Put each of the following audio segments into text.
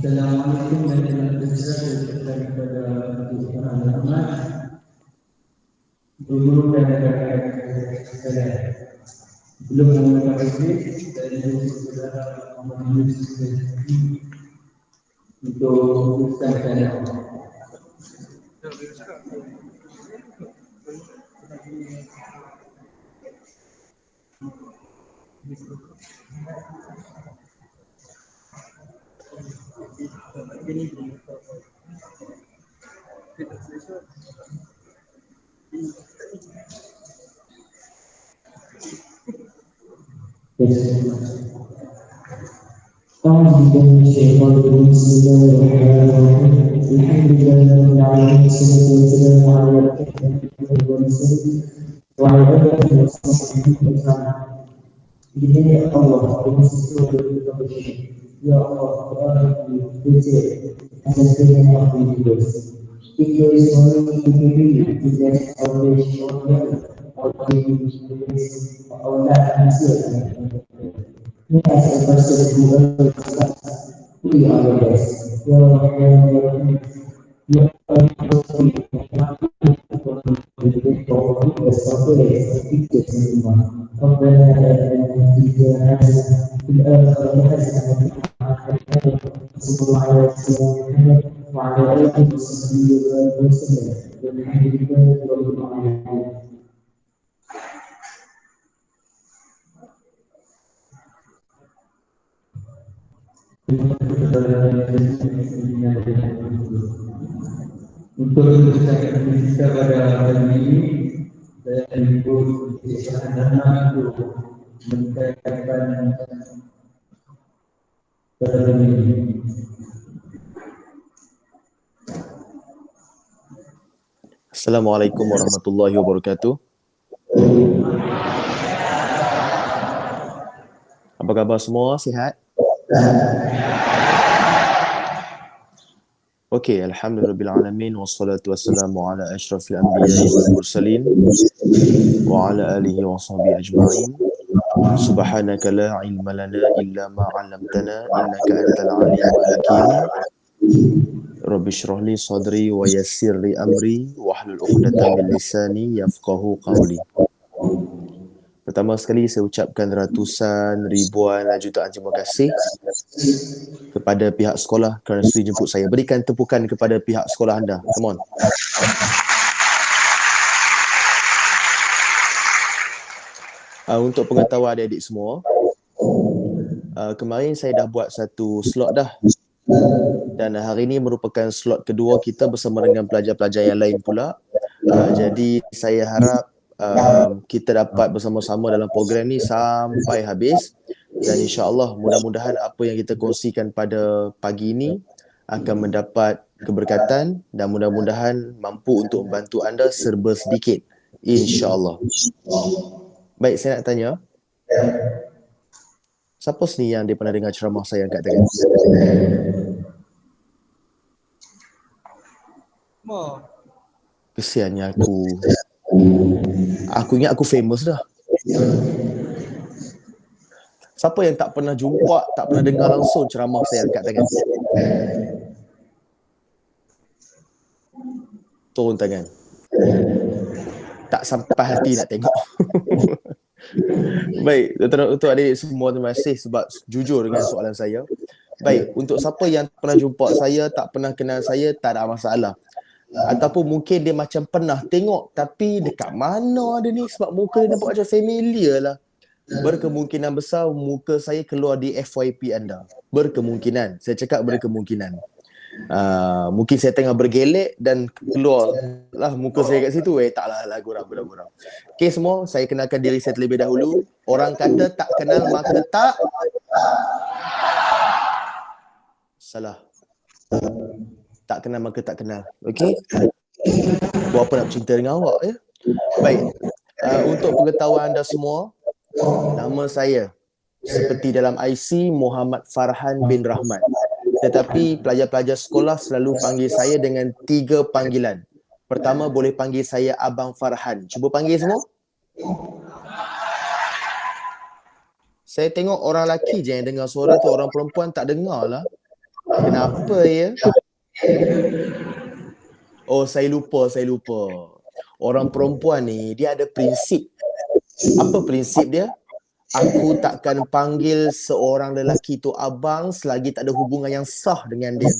Assalamualaikum warahmatullahi wabarakatuh. Dulu dan saya belum mengetahui dari saudara Muhammad untuk urusan saya. Ini Allah dengan sesuatu ya Allah berada di kecil hanya dengan waktu itu itu semua ini tidak salvation Allah hasil ini asal bahasa dua ini Allah ya untuk kita pada hari ini saya ibu dana itu mencairkan pada hari ini. Assalamualaikum warahmatullahi wabarakatuh. Apa khabar semua? Sihat? Okey, alhamdulillahirabbil wassalatu wassalamu ala asyrafil anbiya'i wal mursalin wa ala alihi wa sahbihi ajma'in. Subhanaka la ilma lana illa ma 'allamtana innaka antal alimul hakim. Rabbi shrah li sadri wa yassir li amri wahlul 'uqdatam min lisani yafqahu qawli. Pertama sekali saya ucapkan ratusan, ribuan dan jutaan terima kasih kepada pihak sekolah kerana sudi jemput saya. Berikan tepukan kepada pihak sekolah anda. Come on. Untuk pengetahuan adik-adik semua, kemarin saya dah buat satu slot dah. Dan hari ini merupakan slot kedua kita bersama dengan pelajar-pelajar yang lain pula. Jadi saya harap kita dapat bersama-sama dalam program ni sampai habis, dan insya-Allah mudah-mudahan apa yang kita kongsikan pada pagi ini akan mendapat keberkatan dan mudah-mudahan mampu untuk membantu anda serba sedikit, insya-Allah. Baik, saya nak tanya, siapa sini yang dia pernah dengar ceramah saya angkat tangan? Kesiannya aku. Aku ingat aku famous dah. Siapa yang tak pernah jumpa, tak pernah dengar langsung ceramah saya angkat tangan? Turun tangan. Tak sampai hati nak tengok. Baik, untuk adik semua, terima kasih sebab jujur dengan soalan saya. Baik, untuk siapa yang pernah jumpa saya, tak pernah kenal saya, tak ada masalah. Ataupun mungkin dia macam pernah tengok tapi dekat mana ada ni, sebab muka dia nampak macam familiar lah. Berkemungkinan besar muka saya keluar di FYP anda. Berkemungkinan, saya cakap berkemungkinan. Mungkin saya tengah bergelek dan keluar lah muka saya kat situ. Taklah gurau. Okey semua, saya kenalkan diri saya terlebih dahulu. Orang kata tak kenal maka tak salah. Tak kenal maka tak kenal. Okey. Buat apa nak bercinta dengan awak ya? Baik. Untuk pengetahuan anda semua, nama saya seperti dalam IC Muhammad Farhan bin Rahmat. Tetapi pelajar-pelajar sekolah selalu panggil saya dengan 3 panggilan. Pertama, boleh panggil saya Abang Farhan. Cuba panggil semua. Saya tengok orang lelaki je yang dengar suara tu, orang perempuan tak dengar lah. Kenapa ya? Oh, saya lupa. Orang perempuan ni, dia ada prinsip. Apa prinsip dia? Aku takkan panggil seorang lelaki tu abang selagi tak ada hubungan yang sah dengan dia.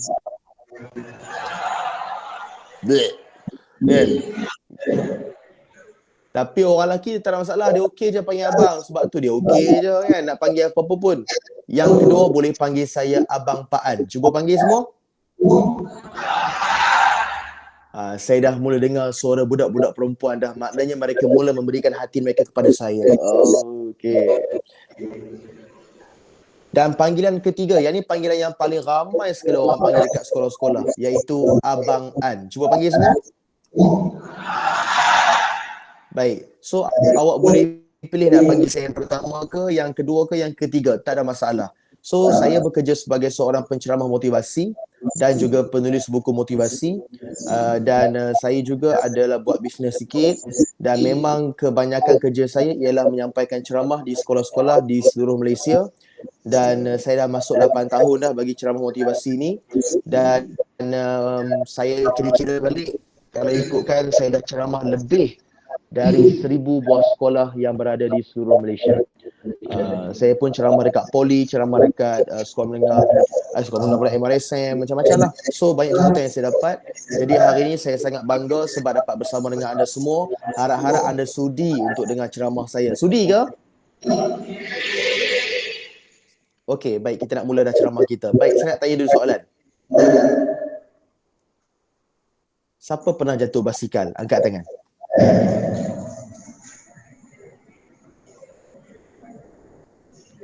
Bleh. Kan? Tapi orang lelaki tak ada masalah. Dia okey je panggil abang. Sebab tu dia okey je kan. Nak panggil apa-apa pun. Yang kedua boleh panggil saya Abang Pak An. Cuba panggil semua. Saya dah mula dengar suara budak-budak perempuan dah. Maknanya mereka mula memberikan hati mereka kepada saya. Oh, okey. Dan panggilan ketiga, yang ni panggilan yang paling ramai sekali orang panggil dekat sekolah-sekolah, iaitu Abang An. Cuba panggil semua. Baik. So, awak boleh pilih nak panggil saya yang pertama ke, yang kedua ke, yang ketiga. Tak ada masalah. So, saya bekerja sebagai seorang penceramah motivasi dan juga penulis buku motivasi. Dan saya juga adalah buat bisnes sikit. Dan memang kebanyakan kerja saya ialah menyampaikan ceramah di sekolah-sekolah di seluruh Malaysia. Dan saya dah masuk 8 tahun dah bagi ceramah motivasi ni. Dan saya kira-kira balik, kalau ikutkan saya dah ceramah lebih dari 1,000 buah sekolah yang berada di seluruh Malaysia. Saya pun ceramah dekat poli, ceramah dekat sekolah menengah pula MRSM, macam-macam lah. So banyak jabatan yang saya dapat. Jadi hari ini saya sangat bangga sebab dapat bersama dengan anda semua. Harap-harap anda sudi untuk dengar ceramah saya. Sudi ke? Okey, baik, kita nak mula dah ceramah kita. Baik, saya nak tanya dulu soalan. Siapa pernah jatuh basikal? Angkat tangan.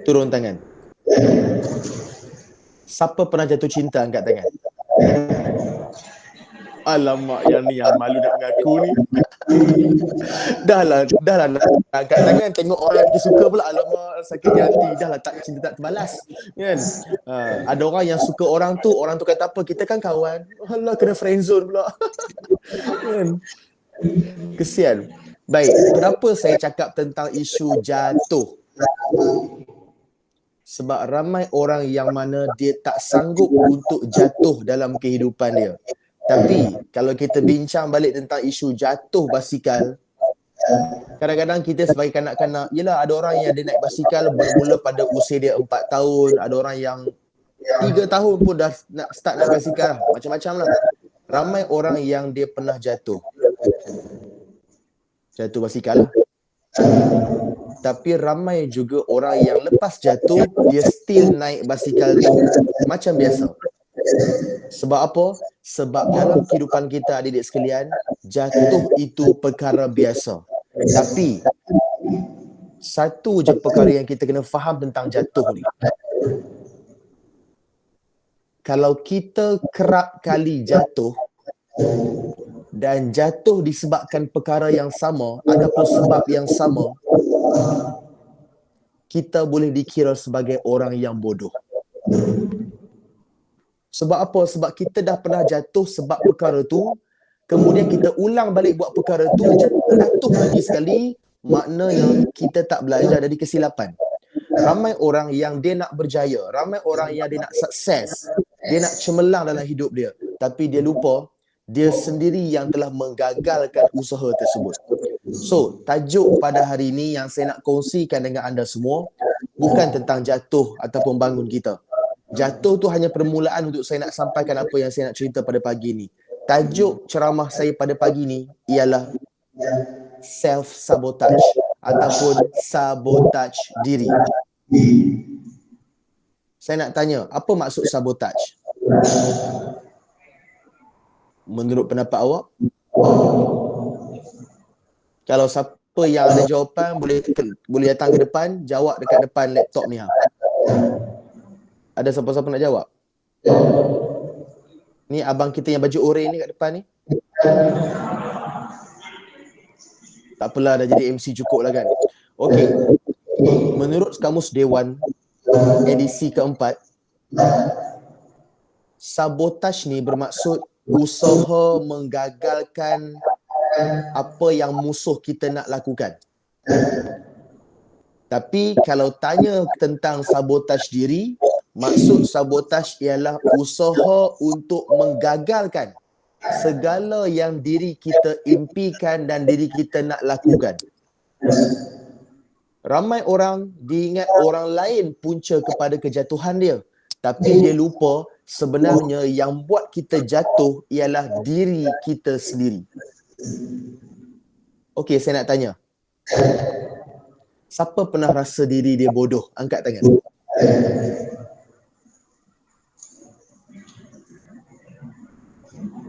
Turun tangan. Siapa pernah jatuh cinta? Angkat tangan. Alamak, yang ni yang malu nak mengaku ni. Dah lah nak angkat tangan, tengok orang kita suka pula. Alamak, sakit hati. Dah lah tak cinta tak terbalas kan. Ada orang yang suka orang tu kata apa, kita kan kawan. Alah, kena friendzone pula. Kan? Kesian. Baik, kenapa saya cakap tentang isu jatuh? Sebab ramai orang yang mana dia tak sanggup untuk jatuh dalam kehidupan dia. Tapi kalau kita bincang balik tentang isu jatuh basikal, kadang-kadang kita sebagai kanak-kanak, yelah, ada orang yang dia naik basikal bermula pada usia dia 4 tahun, ada orang yang 3 tahun pun dah nak start naik basikal, macam-macam lah. Ramai orang yang dia pernah jatuh basikal lah. Tapi ramai juga orang yang lepas jatuh, dia still naik basikal tu macam biasa. Sebab apa? Sebab dalam kehidupan kita, adik-adik sekalian, jatuh itu perkara biasa. Tapi satu je perkara yang kita kena faham tentang jatuh ni. Kalau kita kerap kali jatuh dan jatuh disebabkan perkara yang sama ataupun sebab yang sama, kita boleh dikira sebagai orang yang bodoh. Sebab apa? Sebab kita dah pernah jatuh sebab perkara tu, kemudian kita ulang balik buat perkara tu, jatuh lagi sekali, maknanya kita tak belajar dari kesilapan. Ramai orang yang dia nak berjaya, ramai orang yang dia nak sukses, dia nak cemerlang dalam hidup dia, tapi dia lupa dia sendiri yang telah menggagalkan usaha tersebut. So, tajuk pada hari ini yang saya nak kongsikan dengan anda semua bukan tentang jatuh ataupun bangun kita. Jatuh tu hanya permulaan untuk saya nak sampaikan apa yang saya nak cerita pada pagi ni. Tajuk ceramah saya pada pagi ni ialah self-sabotage ataupun sabotage diri. Saya nak tanya, apa maksud sabotage? Menurut pendapat awak? Kalau siapa yang ada jawapan, boleh datang ke depan, jawab dekat depan laptop ni. Ada siapa-siapa nak jawab? Ni abang kita yang baju oranye ni kat depan ni. Tak apalah, dah jadi MC cukup lah kan. Okey. Menurut Kamus Dewan edisi keempat, sabotage ni bermaksud usaha menggagalkan apa yang musuh kita nak lakukan. Tapi kalau tanya tentang sabotage diri, Maksud sabotaj ialah usaha untuk menggagalkan segala yang diri kita impikan dan diri kita nak lakukan. Ramai orang diingat orang lain punca kepada kejatuhan dia. Tapi dia lupa sebenarnya yang buat kita jatuh ialah diri kita sendiri. Okey, saya nak tanya. Siapa pernah rasa diri dia bodoh? Angkat tangan.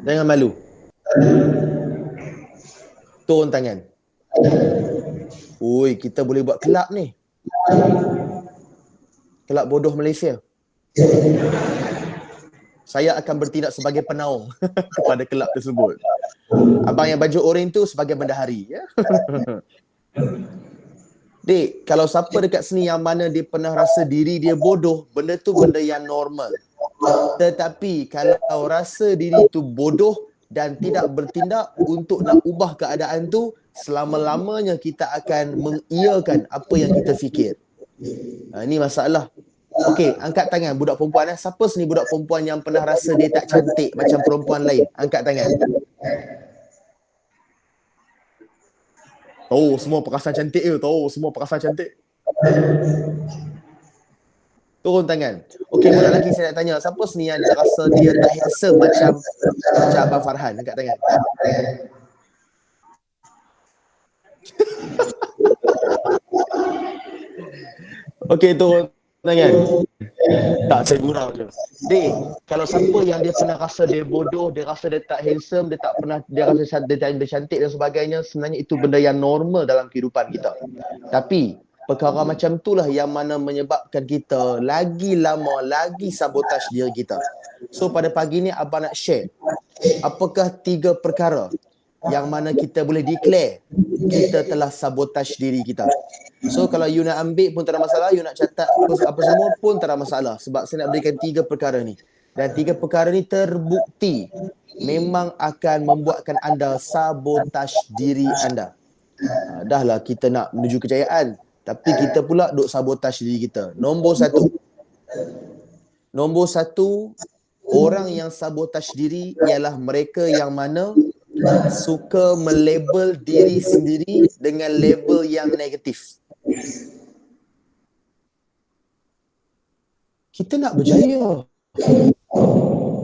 Jangan malu. Turun tangan. Oi, kita boleh buat kelab ni. Kelab bodoh Malaysia. Saya akan bertindak sebagai penaung kepada kelab tersebut. Abang yang baju oranye tu sebagai bendahari. Ya? Dek, kalau siapa dekat sini yang mana dia pernah rasa diri dia bodoh, benda tu benda yang normal. Tetapi kalau rasa diri tu bodoh dan tidak bertindak untuk nak ubah keadaan tu, selama-lamanya kita akan mengiyakan apa yang kita fikir. Ini masalah. Okey, angkat tangan budak perempuan. Siapa sini budak perempuan yang pernah rasa dia tak cantik macam perempuan lain? Angkat tangan. Tahu semua perasan cantik ke? Tahu semua perasan cantik. Turun tangan. Okey, budak lelaki saya nak tanya. Siapa sini yang rasa dia tak handsome macam Abang Farhan? Angkat tangan. Okey, turun tangan. Tak, saya gurau je. Dek, kalau siapa yang dia pernah rasa dia bodoh, dia rasa dia tak handsome, dia tak pernah, dia rasa dia tak cantik dan sebagainya, sebenarnya itu benda yang normal dalam kehidupan kita. Tapi perkara macam itulah yang mana menyebabkan kita lagi lama lagi sabotaj diri kita. So pada pagi ni abang nak share apakah 3 perkara yang mana kita boleh declare kita telah sabotaj diri kita. So kalau you nak ambil pun tak ada masalah, you nak catat apa semua pun tak ada masalah, sebab saya nak berikan 3 perkara ni. Dan 3 perkara ni terbukti memang akan membuatkan anda sabotaj diri anda. Dahlah kita nak menuju kejayaan, tapi kita pula duk sabotaj diri kita. Nombor satu, orang yang sabotaj diri ialah mereka yang mana suka melabel diri sendiri dengan label yang negatif. Kita nak berjaya,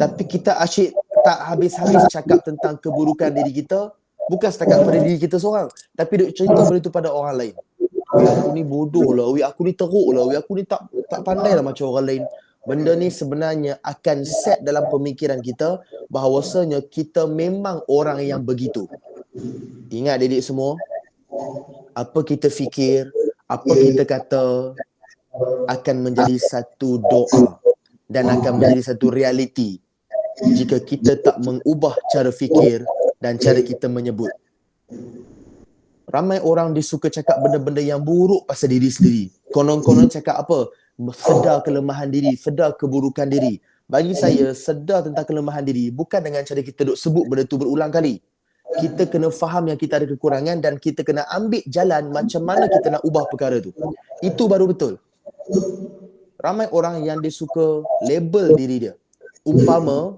tapi kita asyik tak habis-habis cakap tentang keburukan diri kita. Bukan setakat pada diri kita seorang, tapi duk cerita benda tu pada orang lain. Weh, aku ni bodoh lah, weh, aku ni teruk lah, weh, aku ni tak pandai lah macam orang lain. Benda ni sebenarnya akan set dalam pemikiran kita bahawasanya kita memang orang yang begitu. Ingat didik semua, apa kita fikir, apa kita kata akan menjadi satu doa dan akan menjadi satu realiti jika kita tak mengubah cara fikir dan cara kita menyebut. Ramai orang dia suka cakap benda-benda yang buruk pasal diri sendiri. Konon-konon cakap apa? Sedar kelemahan diri, sedar keburukan diri. Bagi saya, sedar tentang kelemahan diri bukan dengan cara kita duk sebut benda tu berulang kali. Kita kena faham yang kita ada kekurangan dan kita kena ambil jalan macam mana kita nak ubah perkara tu. Itu baru betul. Ramai orang yang dia suka label diri dia. Umpama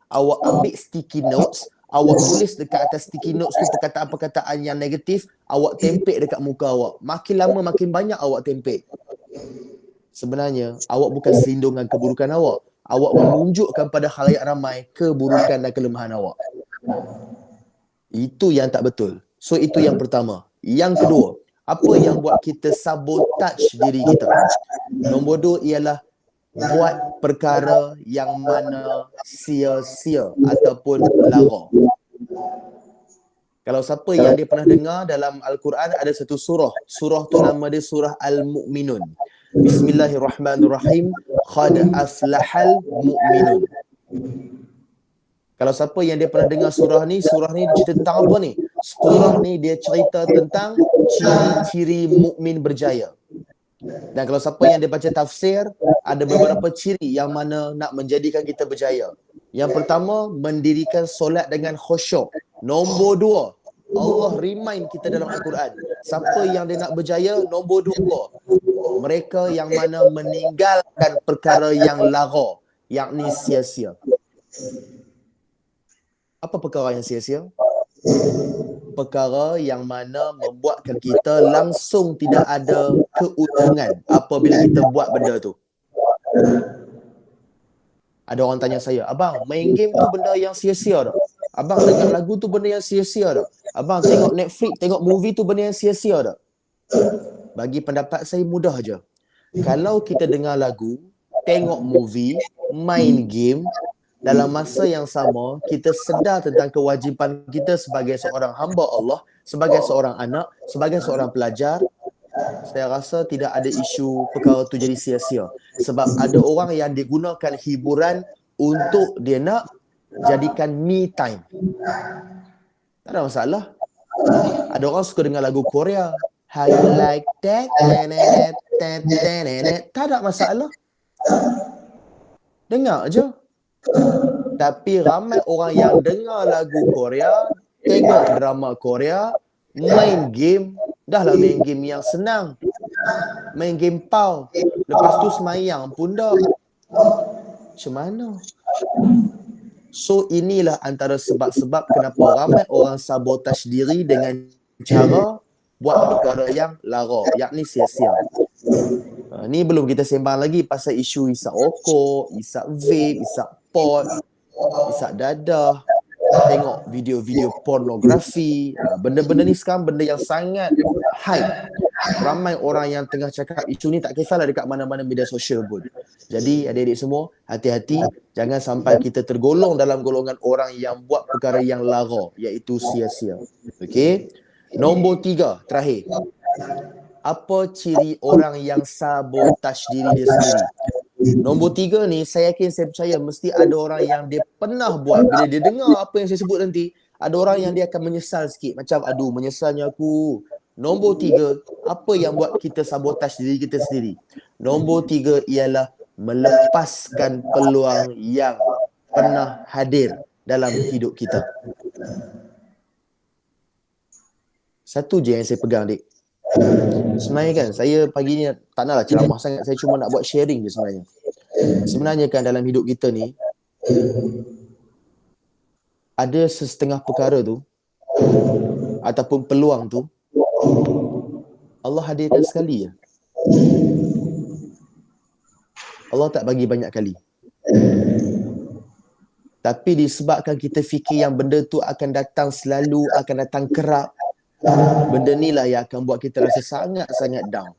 awak ambil sticky notes, awak tulis dekat atas sticky notes tu perkataan-perkataan yang negatif, awak tempek dekat muka awak. Makin lama makin banyak awak tempek. Sebenarnya awak bukan selindung dengan keburukan awak. Awak menunjukkan pada khalayak ramai keburukan dan kelemahan awak. Itu yang tak betul. So itu yang pertama. Yang kedua, apa yang buat kita sabotaj diri kita? Nombor 2 ialah buat perkara yang mana sia-sia ataupun lara. Kalau siapa yang dia pernah dengar dalam Al-Quran ada satu surah. Surah tu nama dia surah Al-Mu'minun. Bismillahirrahmanirrahim. Qad aflahal mu'minun. Kalau siapa yang dia pernah dengar surah ni cerita tentang apa ni? Surah ni dia cerita tentang ciri-ciri mukmin berjaya. Dan kalau siapa yang dia baca tafsir, ada beberapa ciri yang mana nak menjadikan kita berjaya. Yang pertama, mendirikan solat dengan khusyuk. Nombor 2, Allah remind kita dalam Al-Quran. Siapa yang dia nak berjaya, nombor 2, mereka yang mana meninggalkan perkara yang lara, yakni sia-sia. Apa perkara yang sia-sia? Perkara yang mana membuatkan kita langsung tidak ada keuntungan apabila kita buat benda tu. Ada orang tanya saya, abang, main game tu benda yang sia-sia tak? Abang, dengar lagu tu benda yang sia-sia tak? Abang, tengok Netflix, tengok movie tu benda yang sia-sia tak? Bagi pendapat saya mudah je. Kalau kita dengar lagu, tengok movie, main game, dalam masa yang sama, kita sedar tentang kewajipan kita sebagai seorang hamba Allah, sebagai seorang anak, sebagai seorang pelajar, saya rasa tidak ada isu perkara tu jadi sia-sia. Sebab ada orang yang digunakan hiburan untuk dia nak jadikan me time. Tak ada masalah. Ada orang suka dengar lagu Korea. How you like that? Tak ada masalah. Dengar je. Tapi ramai orang yang dengar lagu Korea, tengok drama Korea, main game, dah lah main game yang senang. Main game PAU. Lepas tu semayang pun dah. Macam mana? So inilah antara sebab-sebab kenapa ramai orang sabotaj diri dengan cara buat perkara yang lara, yakni sia-sia. Ni belum kita sembang lagi pasal isu isap rokok, isap vape, isap pot, isap dadah, tengok video-video pornografi. Benda-benda ni sekarang benda yang sangat hype. Ramai orang yang tengah cakap isu ni, tak kisahlah dekat mana-mana media sosial pun. Jadi adik-adik semua, hati-hati, jangan sampai kita tergolong dalam golongan orang yang buat perkara yang lara, iaitu sia-sia. Okey. Nombor 3, terakhir. Apa ciri orang yang sabotaj diri dia sendiri? Nombor 3 ni, saya yakin, saya percaya mesti ada orang yang dia pernah buat. Bila dia dengar apa yang saya sebut nanti, ada orang yang dia akan menyesal sikit. Macam, aduh, menyesalnya aku. Nombor 3, apa yang buat kita sabotaj diri kita sendiri? Nombor 3 ialah melepaskan peluang yang pernah hadir dalam hidup kita. Satu je yang saya pegang, dik. Sebenarnya kan, saya pagi ni tak naklah ceramah sangat. Saya cuma nak buat sharing je sebenarnya. Sebenarnya kan dalam hidup kita ni, ada setengah perkara tu, ataupun peluang tu, Allah hadirkan sekali je. Allah tak bagi banyak kali. Tapi disebabkan kita fikir yang benda tu akan datang selalu, akan datang kerap, benda ni lah yang akan buat kita rasa sangat-sangat down.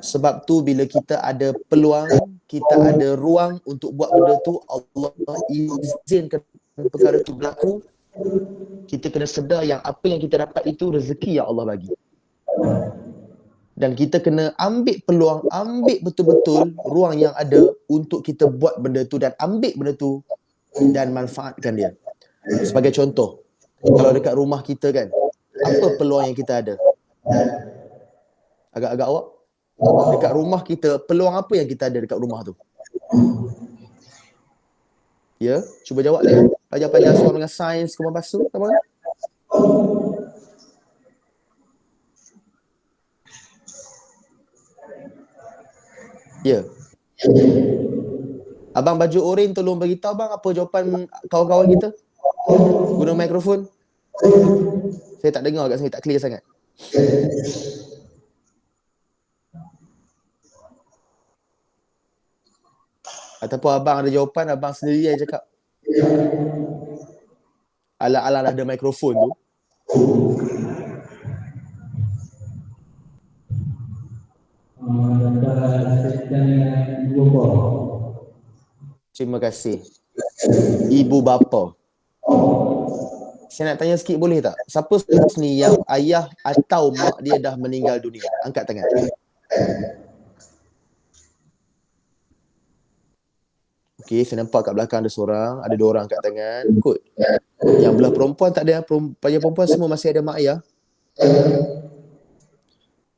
Sebab tu bila kita ada peluang, kita ada ruang untuk buat benda tu, Allah izinkan perkara tu berlaku, kita kena sedar yang apa yang kita dapat itu rezeki yang Allah bagi. Dan kita kena ambil peluang, ambil betul-betul ruang yang ada untuk kita buat benda tu dan ambil benda tu dan manfaatkan dia. Sebagai contoh, kalau dekat rumah kita kan, apa peluang yang kita ada? Agak-agak awak? Dekat rumah kita, peluang apa yang kita ada dekat rumah tu? Ya, cuba jawab lah. Pelajar-pelajar seorang dengan sains ke pasu, apa? Ya. Abang baju oren, tolong beritahu bang apa jawapan kawan-kawan kita. Guna mikrofon. Saya tak dengar kat sini, tak clear sangat. Ataupun abang ada jawapan, abang sendiri yang cakap. Ala-ala ada mikrofon tu. Terima kasih. Ibu bapa. Saya nak tanya sikit boleh tak? Siapa sini yang ayah atau mak dia dah meninggal dunia? Angkat tangan. Okey, saya nampak kat belakang ada seorang, ada 2 orang angkat tangan. Kot. Yang belah perempuan tak ada, perempuan semua masih ada mak ayah.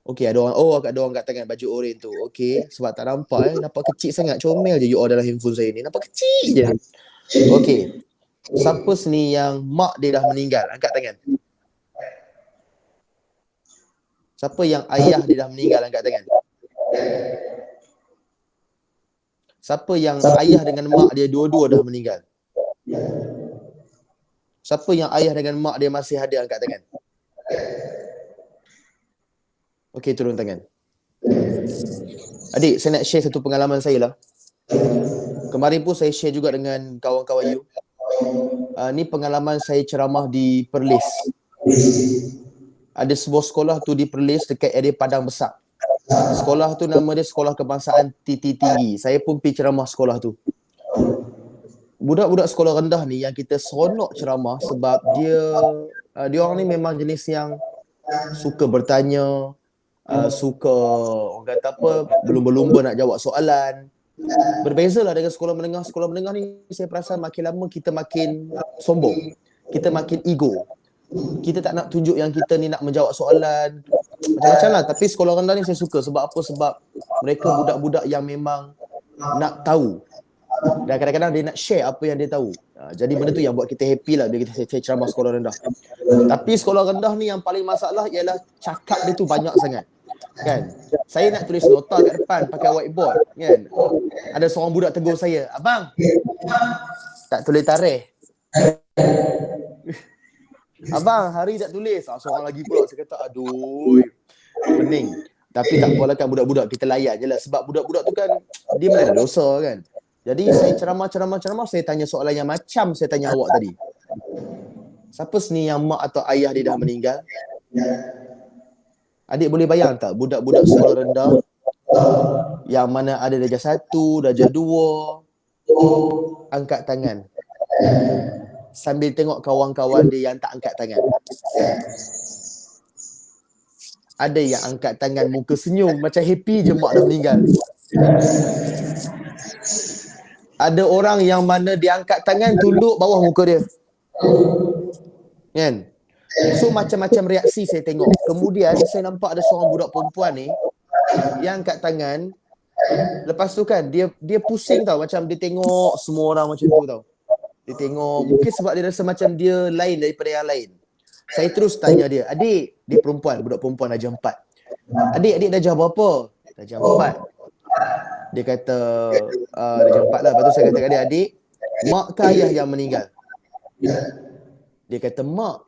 Okey, ada orang, ada orang angkat tangan baju oren tu. Okey, sebab tak nampak nampak kecil sangat, comel je you all dalam handphone saya ni. Nampak kecil je. Okey. Siapa sini yang mak dia dah meninggal? Angkat tangan. Siapa yang ayah dia dah meninggal? Angkat tangan. Siapa yang ayah dengan mak dia dua-dua dah meninggal? Siapa yang ayah dengan mak dia masih ada, angkat tangan. Okey, turun tangan. Adik, saya nak share satu pengalaman saya lah. Kemarin pun saya share juga dengan kawan-kawan you. Ni pengalaman saya ceramah di Perlis. Ada sebuah sekolah tu di Perlis dekat area Padang Besar. Sekolah tu nama dia Sekolah Kebangsaan Titi Tinggi. Saya pun pergi ceramah sekolah tu. Budak-budak sekolah rendah ni yang kita seronok ceramah sebab dia orang ni memang jenis yang suka bertanya, suka orang kata apa, berlumba-lumba nak jawab soalan. Berbezalah dengan sekolah menengah. Sekolah menengah ni saya perasan makin lama kita makin sombong. Kita makin ego. Kita tak nak tunjuk yang kita ni nak menjawab soalan. Macam-macam lah. Tapi sekolah rendah ni saya suka. Sebab apa? Sebab mereka budak-budak yang memang nak tahu. Dan kadang-kadang dia nak share apa yang dia tahu. Jadi benda tu yang buat kita happy lah bila kita ceramah sekolah rendah. Tapi sekolah rendah ni yang paling masalah ialah cakap dia tu banyak sangat. Kan? Saya nak tulis nota kat depan pakai whiteboard, kan? Ada seorang budak tegur saya, "Abang, tak tulis tarikh." "Abang, hari tak tulis." Seorang lagi pula, saya kata, aduh, pening. Tapi tak apalah kan, budak-budak kita layan je lah. Sebab budak-budak tu kan, dia mana ada dosa kan. Jadi saya ceramah, saya tanya soalan yang macam saya tanya awak tadi. Siapa sini yang mak atau ayah dia dah meninggal? Adik boleh bayang tak budak-budak sekolah rendah yang mana ada darjah 1, darjah 2 angkat tangan sambil tengok kawan-kawan dia yang tak angkat tangan. Ada yang angkat tangan muka senyum macam happy je mak dah meninggal. Ada orang yang mana dia angkat tangan tunduk bawah muka dia. Kan? So macam-macam reaksi saya tengok. Kemudian saya nampak ada seorang budak perempuan ni yang angkat tangan. Lepas tu kan dia pusing tau, macam dia tengok semua orang macam tu tau. Dia tengok, mungkin sebab dia rasa macam dia lain daripada yang lain. Saya terus tanya dia, "Adik," dia perempuan, budak perempuan darjah 4. Adik darjah berapa?" "Darjah 4." Dia kata darjah 4 lah. Lepas tu saya kata kat dia, "Adik, mak ke ayah yang meninggal?" Dia kata, "Mak."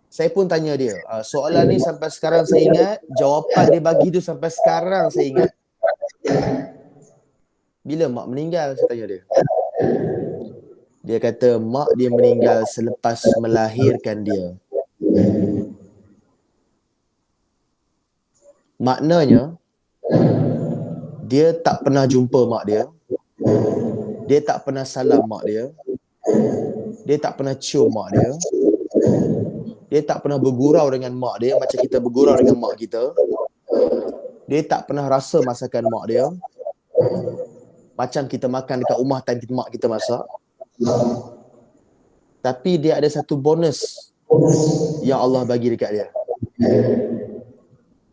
Saya pun tanya dia, soalan ni sampai sekarang saya ingat, jawapan dia bagi tu sampai sekarang saya ingat. "Bila mak meninggal?" saya tanya dia. Dia kata mak dia meninggal selepas melahirkan dia. Maknanya, dia tak pernah jumpa mak dia. Dia tak pernah salam mak dia. Dia tak pernah cium mak dia. Dia tak pernah bergurau dengan mak dia macam kita bergurau dengan mak kita. Dia tak pernah rasa masakan mak dia macam kita makan dekat rumah time mak kita masak. Tapi dia ada satu bonus yang Allah bagi dekat dia.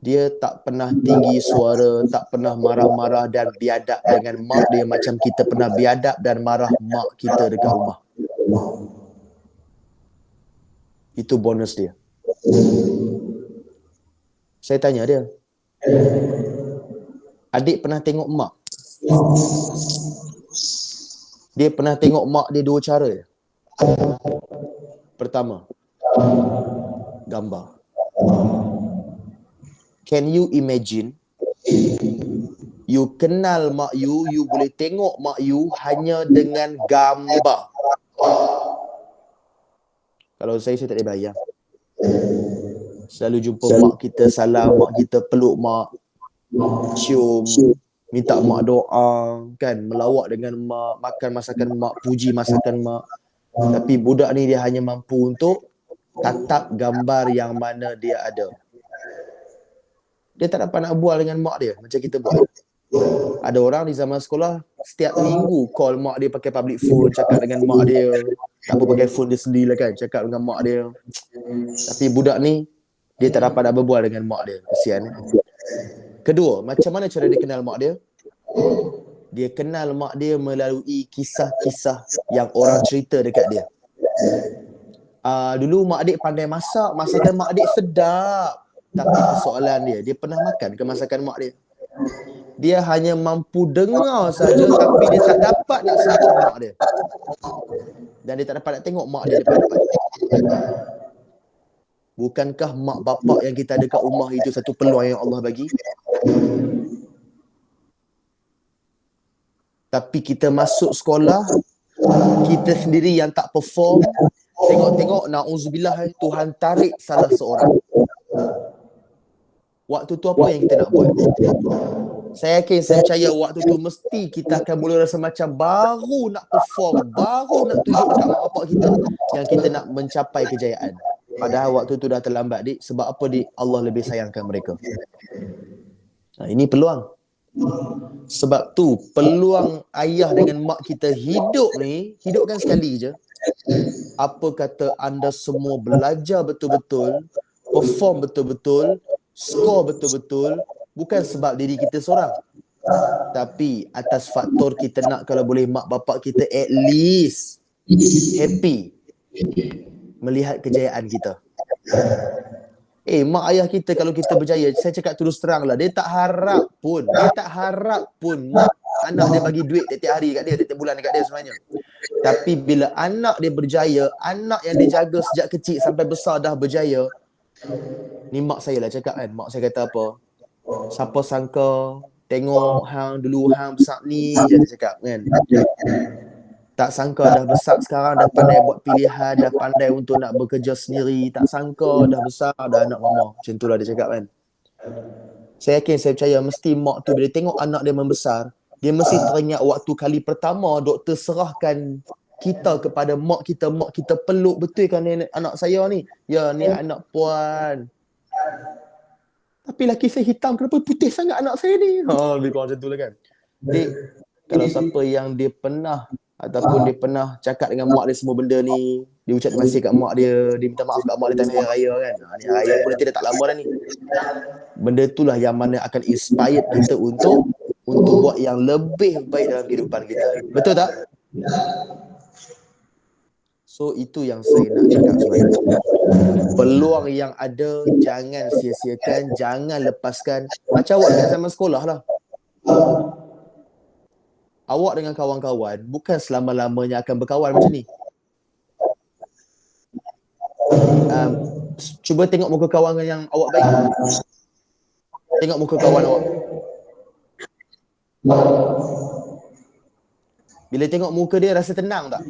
Dia tak pernah tinggi suara, tak pernah marah-marah dan biadab dengan mak dia macam kita pernah biadab dan marah mak kita dekat rumah. Itu bonus dia. Saya tanya dia, "Adik pernah tengok mak?" Dia pernah tengok mak dia dua cara. Pertama, gambar. Can you imagine? You kenal mak you boleh tengok mak you hanya dengan gambar. Kalau saya tak boleh bayang. Selalu jumpa mak kita, salam mak kita, peluk mak, cium, minta mak doa, kan, melawat dengan mak, makan masakan mak, puji masakan mak. Tapi budak ni dia hanya mampu untuk tatap gambar yang mana dia ada. Dia tak dapat nak bual dengan mak dia macam kita buat. Ada orang di zaman sekolah setiap minggu call mak dia pakai public phone, cakap dengan mak dia. Tak apa pakai phone dia sendiri lah kan, cakap dengan mak dia. Tapi budak ni dia tak dapat nak berbual dengan mak dia. Kesian. Kedua, macam mana cara dia kenal mak dia? Dia kenal mak dia melalui kisah-kisah yang orang cerita dekat dia. Dulu mak adik pandai masak, masakan mak adik sedap. Tapi persoalan dia pernah makan ke masakan mak dia? Dia hanya mampu dengar saja, tapi dia tak dapat nak sentuh mak dia. Dan dia tak dapat nak tengok mak dia depan-depan. Bukankah mak bapak yang kita ada kat rumah itu satu peluang yang Allah bagi? Tapi kita masuk sekolah, kita sendiri yang tak perform. Tengok-tengok, na'udzubillah, Tuhan tarik salah seorang. Waktu tu apa yang kita nak buat? Saya yakin, saya percaya waktu tu mesti kita akan mula rasa macam baru nak perform, baru nak tunjuk dekat mak bapak kita yang kita nak mencapai kejayaan. Padahal waktu tu dah terlambat, dik. Sebab apa, dik? Allah lebih sayangkan mereka. Ini peluang. Sebab tu peluang ayah dengan mak kita hidup ni, hidupkan sekali je. Apa kata anda semua belajar betul-betul, perform betul-betul, skor betul-betul, bukan sebab diri kita seorang, tapi atas faktor kita nak kalau boleh mak bapak kita at least happy melihat kejayaan kita. Mak ayah kita kalau kita berjaya, saya cakap terus terang lah, dia tak harap pun mak anak dia bagi duit tiap hari kat dia, tiap bulan dekat dia sebenarnya. Tapi bila anak dia berjaya, anak yang dia jaga sejak kecil sampai besar dah berjaya, ni mak saya lah cakap kan, mak saya kata apa? Siapa sangka tengok hang dulu hang besar ni je, dia cakap kan. Tak sangka dah besar sekarang, dah pandai buat pilihan, dah pandai untuk nak bekerja sendiri. Tak sangka dah besar, dah anak mama. Macam itulah dia cakap kan. Saya yakin, saya percaya mesti mak tu bila tengok anak dia membesar, dia mesti teringat waktu kali pertama doktor serahkan kita kepada mak kita peluk, betul kan ni anak saya ni? Ya, ni anak puan. Tapi laki saya hitam, kenapa putih sangat anak saya ni? Lebih kurang macam tu lah kan. Dik, kalau siapa yang dia pernah ataupun dia pernah cakap dengan mak dia semua benda ni, dia ucap terima kasih kat mak dia minta maaf kat mak dia time hari raya kan. Ni hari raya pun nanti dah tak lama dah ni. Benda itulah yang mana akan inspire kita untuk buat yang lebih baik dalam kehidupan kita. Betul tak? So itu yang saya nak cakap sebenarnya. Peluang yang ada jangan sia-siakan, jangan lepaskan. Macam awak dekat zaman sekolah lah. Awak dengan kawan-kawan bukan selama-lamanya akan berkawan macam ni. Cuba tengok muka kawan yang awak baik. Tengok muka kawan awak. Bila tengok muka dia, rasa tenang tak?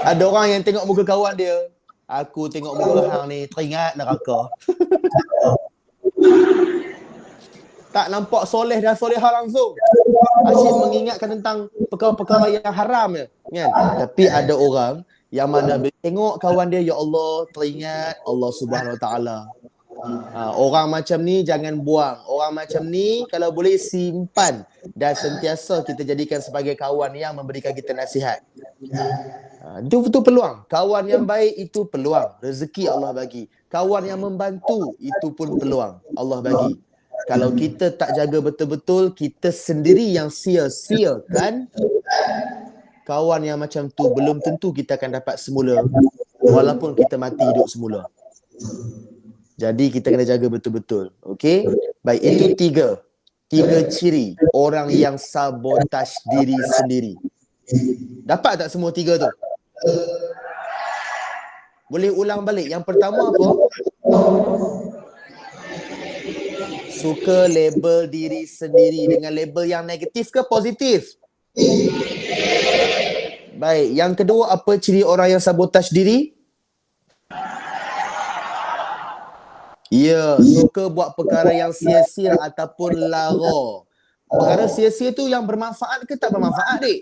Ada orang yang tengok muka kawan dia, aku tengok muka hang ni teringat neraka. Tak nampak soleh dan soleha langsung. Asyik mengingatkan tentang perkara-perkara yang haram je, kan? Tapi ada orang yang mana bila tengok kawan dia, ya Allah, teringat Allah Subhanahu Wa Taala. Orang macam ni jangan buang. Orang macam ni kalau boleh simpan dan sentiasa kita jadikan sebagai kawan yang memberikan kita nasihat. Itu betul peluang. Kawan yang baik itu peluang. Rezeki Allah bagi. Kawan yang membantu itu pun peluang Allah bagi. Kalau kita tak jaga betul-betul, kita sendiri yang sia-siakan. Kawan yang macam tu belum tentu kita akan dapat semula, walaupun kita mati hidup semula. Jadi kita kena jaga betul-betul. Okey? Baik, itu tiga ciri orang yang sabotaj diri sendiri. Dapat tak semua tiga tu? Boleh ulang balik. Yang pertama apa? Suka label diri sendiri dengan label yang negatif ke positif? Baik, yang kedua apa ciri orang yang sabotaj diri? Ya, suka buat perkara yang sia-sia ataupun lara. Perkara sia-sia tu yang bermanfaat ke tak bermanfaat, dik?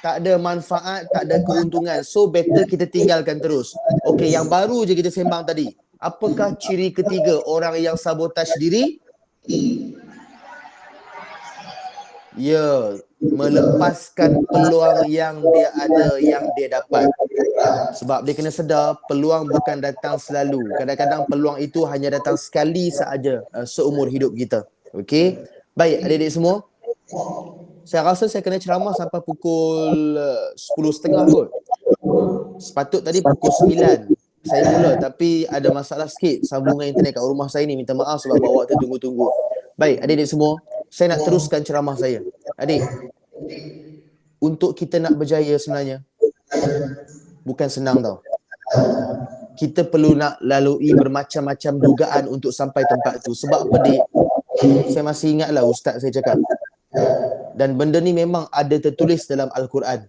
Tak ada manfaat, tak ada keuntungan. So better kita tinggalkan terus. Okey, yang baru je kita sembang tadi. Apakah ciri ketiga orang yang sabotaj diri? Ya, melepaskan peluang yang dia ada, yang dia dapat. Sebab dia kena sedar peluang bukan datang selalu. Kadang-kadang peluang itu hanya datang sekali sahaja seumur hidup kita. Okey? Baik, adik-adik semua. Saya rasa saya kena ceramah sampai pukul 10.30 kot. Sepatut tadi pukul 9 saya mula, tapi ada masalah sikit sambungan internet kat rumah saya ni. Minta maaf sebab buat awak tertunggu-tunggu. Baik, adik-adik semua, saya nak teruskan ceramah saya. Adik, untuk kita nak berjaya sebenarnya bukan senang tau. Kita perlu nak lalui bermacam-macam dugaan untuk sampai tempat tu. Sebab apa, Dik? Saya masih ingatlah ustaz saya cakap. Dan benda ni memang ada tertulis dalam Al-Quran.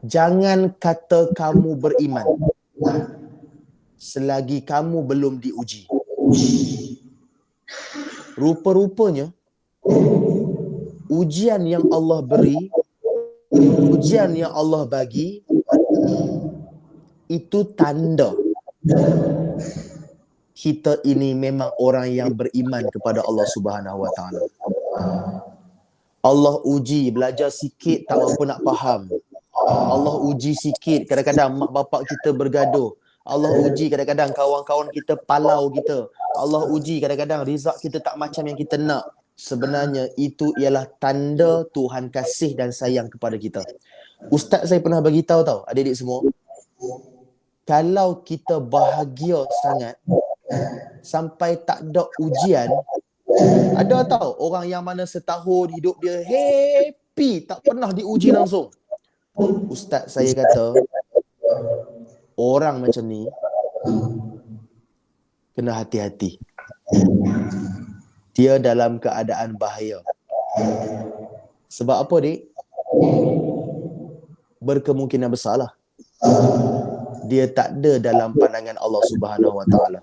Jangan kata kamu beriman selagi kamu belum diuji. Rupa-rupanya ujian yang Allah beri, ujian yang Allah bagi, itu tanda kita ini memang orang yang beriman kepada Allah Subhanahu Wa Taala. Allah uji, belajar sikit tak mampu nak faham. Allah uji sikit, kadang-kadang mak bapak kita bergaduh. Allah uji kadang-kadang kawan-kawan kita palau kita. Allah uji kadang-kadang result kita tak macam yang kita nak. Sebenarnya itu ialah tanda Tuhan kasih dan sayang kepada kita. Ustaz saya pernah bagi tahu tau, adik-adik semua. Kalau kita bahagia sangat sampai tak ada ujian, ada tau orang yang mana setahun hidup dia happy, tak pernah diuji langsung. Ustaz saya kata, orang macam ni kena hati-hati. Dia dalam keadaan bahaya. Sebab apa, Dik? Berkemungkinan besar lah dia tak ada dalam pandangan Allah Subhanahu Wa Taala.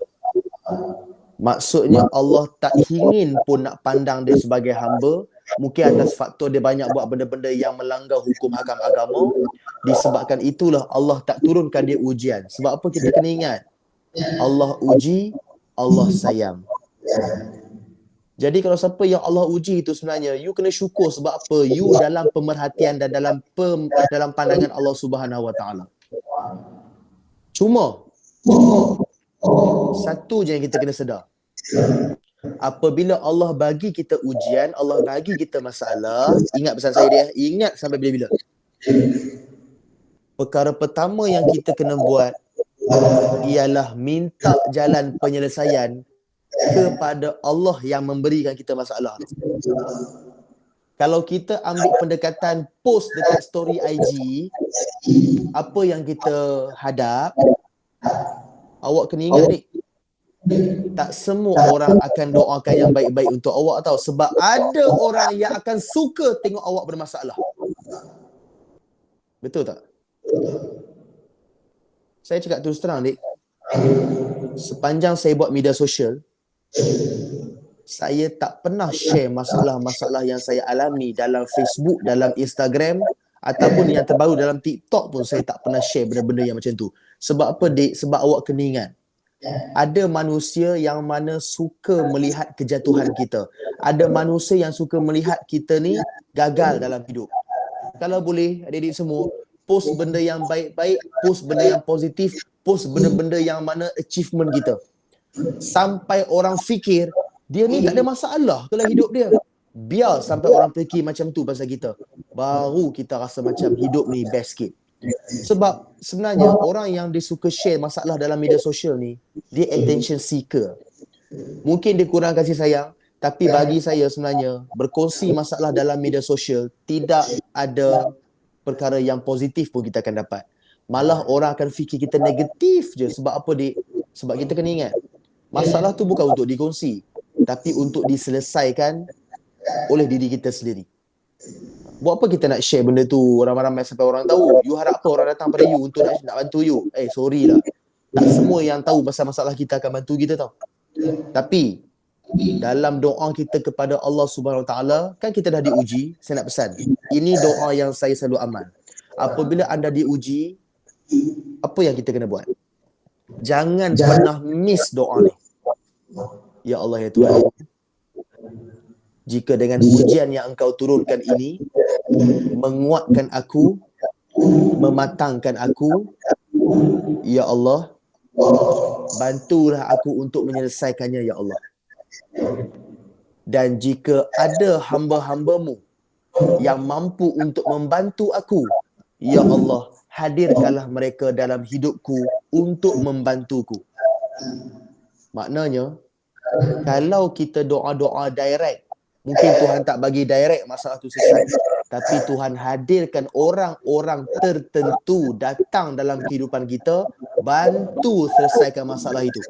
Maksudnya Allah tak ingin pun nak pandang dia sebagai hamba. Mungkin atas faktor dia banyak buat benda-benda yang melanggar hukum hakam agama. Disebabkan itulah Allah tak turunkan dia ujian. Sebab apa kita kena ingat? Allah uji, Allah sayang. Jadi kalau siapa yang Allah uji itu sebenarnya, you kena syukur. Sebab apa? You dalam pemerhatian dan dalam pandangan Allah Subhanahu Wa Taala. Cuma satu je yang kita kena sedar. Apabila Allah bagi kita ujian, Allah bagi kita masalah, ingat pesan saya dia, ingat sampai bila-bila. Perkara pertama yang kita kena buat ialah minta jalan penyelesaian kepada Allah yang memberikan kita masalah. Kalau kita ambil pendekatan post dekat story IG, apa yang kita hadap, awak kena ingat, Dik, tak semua orang akan doakan yang baik-baik untuk awak tau. Sebab ada orang yang akan suka tengok awak bermasalah. Betul tak? Saya cakap terus terang, Dik, sepanjang saya buat media sosial, saya tak pernah share masalah-masalah yang saya alami dalam Facebook, dalam Instagram, ataupun yang terbaru dalam TikTok pun saya tak pernah share benda-benda yang macam tu. Sebab apa, Dik? Sebab awak kena ingat, ada manusia yang mana suka melihat kejatuhan kita. Ada manusia yang suka melihat kita ni gagal dalam hidup. Kalau boleh, adik-adik semua, post benda yang baik-baik, post benda yang positif, post benda-benda yang mana achievement kita. Sampai orang fikir, dia ni tak ada masalah dalam hidup dia. Biar sampai orang fikir macam tu pasal kita. Baru kita rasa macam hidup ni best sikit. Sebab sebenarnya orang yang dia suka share masalah dalam media sosial ni, dia attention seeker. Mungkin dia kurang kasih sayang, tapi bagi saya sebenarnya berkongsi masalah dalam media sosial tidak ada perkara yang positif pun kita akan dapat. Malah orang akan fikir kita negatif je. Sebab apa, Dik? Sebab kita kena ingat, masalah tu bukan untuk dikongsi, tapi untuk diselesaikan oleh diri kita sendiri. Buat apa kita nak share benda tu ramai-ramai sampai orang tahu? You harap apa orang datang pada you untuk nak bantu you? Sorry lah, tak semua yang tahu pasal masalah kita akan bantu kita tau. Tapi dalam doa kita kepada Allah Subhanahu Wa Taala, kan kita dah diuji. Saya nak pesan, ini doa yang saya selalu amal. Apabila anda diuji, apa yang kita kena buat? Jangan pernah miss doa ni. Ya Allah, ya Tuhan, jika dengan ujian yang engkau turunkan ini menguatkan aku, mematangkan aku, ya Allah, bantulah aku untuk menyelesaikannya, ya Allah. Dan jika ada hamba-hambamu yang mampu untuk membantu aku. Ya Allah, hadirkanlah mereka dalam hidupku untuk membantuku. Maknanya, kalau kita doa-doa direct, mungkin Tuhan tak bagi direct masalah tu selesai. Tapi Tuhan hadirkan orang-orang tertentu datang dalam kehidupan kita, bantu selesaikan masalah itu.